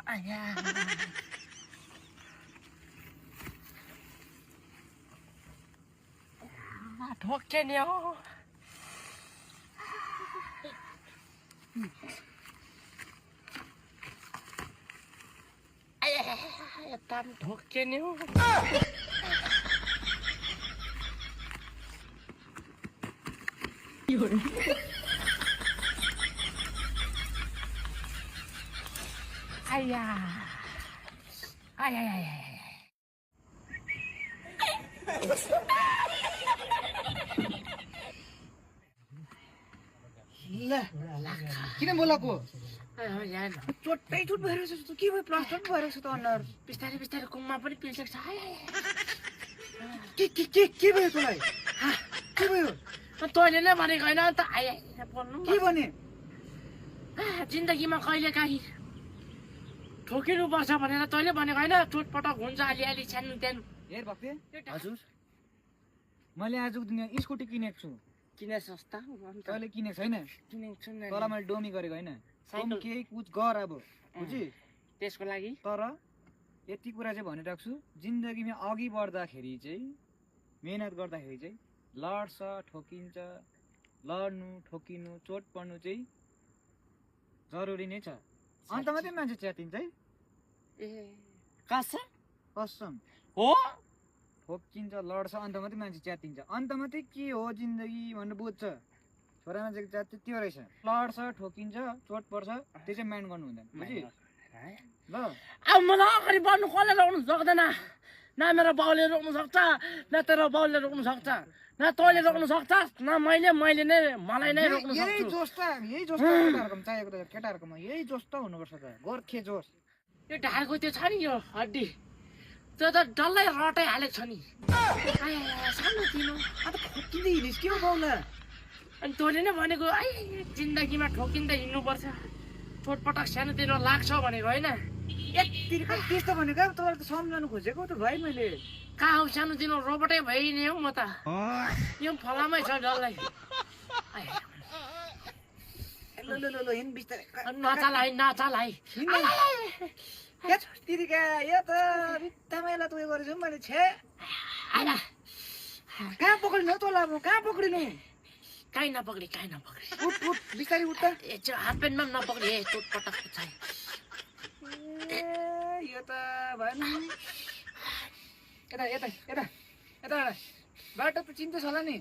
आया ठोक्के नि हो आया यता ठोक्के नि हो आया आया आया किन बोलाको चोटै चोट भएर छ के भयो प्लास्टर भएर छ त अनुहार बिस्तारै बिस्तारै कुममा पनि पिल्सेको छ के भयो तँलाई के भयो तैँले नै भनेको होइन त आया बोल्नु के भने जिन्दगीमा कहिले काहीँ ठोकिनुपर्छ भनेर तैँले भनेको होइन चोटपटक हुन्छ अलिअलि सानो त्यहाँ हेर भक्ते हजुर मैले आजको दिन स्कुटी किनेको छु किन सस्ता तैँले किनेको छैन किनेको छु तर मैले डोमी गरेको होइन तँ केही कुछ गर अब बुझी त्यसको लागि तर यति कुरा चाहिँ भनिरहेको छु जिन्दगीमा अघि बढ्दाखेरि चाहिँ मेहनत गर्दाखेरि चाहिँ लड्छ ठोकिन्छ लड्नु ठोकिनु चोट पर्नु चाहिँ जरुरी नै छ अन्त मात्रै मान्छे च्यातिन्छ है ए कसम कसम हो ठोकिन्छ लड्छ अन्त मात्रै मान्छे च्यातिन्छ अन्त मात्रै के हो जिन्दगी भनेर बुझ्छ छोरा मान्छेको जात चाहिँ त्यो रहेछ लड्छ ठोकिन्छ चोट पर्छ त्यो चाहिँ माइन्ड गर्नु हुँदैन बुझी ल अब मलाई अगाडि बढ्नु कसले रोक्नु सक्दैन न मेरो बाउले रोक्नु सक्छ न तेरो बाउले रोक्नु सक्छ न तैँले रोक्नु सक्छस् न मैले नै मलाई नै रोक्नु यही सक्छु जोस त यही जोस केटाहरूकोमा चाहिएको त केटाहरूकोमा यही जोस त हुनुपर्छ त गोर्खे जोस यो ढाडको त्यो छ नि यो हड्डी त्यो त डल्लै रटै हालेको छ नि सानो तिनो अन्त ठोकिँदै हिँडिस् के हो बाउला अनि तैँले नै भनेको ai जिन्दगीमा ठोकिँदै हिँड्नुपर्छ चोटपटक सानोतिनो लाग्छ भनेको होइन त्यस्तो भनेको अब तपाईँलाई त सम्झाउनु खोजेको त भाइ मैले कहाँ हौ सानोतिनो रोबोटै भइने हौ म त यो फलामै छ डल्लै ल ल ल ल हिँड बिस्तारै नचाल है नचाल है तिरिका यो त बित्थामा त उयो गरेछु मैले छे कहाँ पक्रिनु हो तँलाई अब कहाँ पक्रिनु काहीँ नपक्री उठ उठ बिस्तारै उठ त ए त्यो हाफ प्यान्टमा पनि नपक्री ए चोटपटक छ यो त भएन यता यता यता यता बाटो त चिन्दैछ होला नि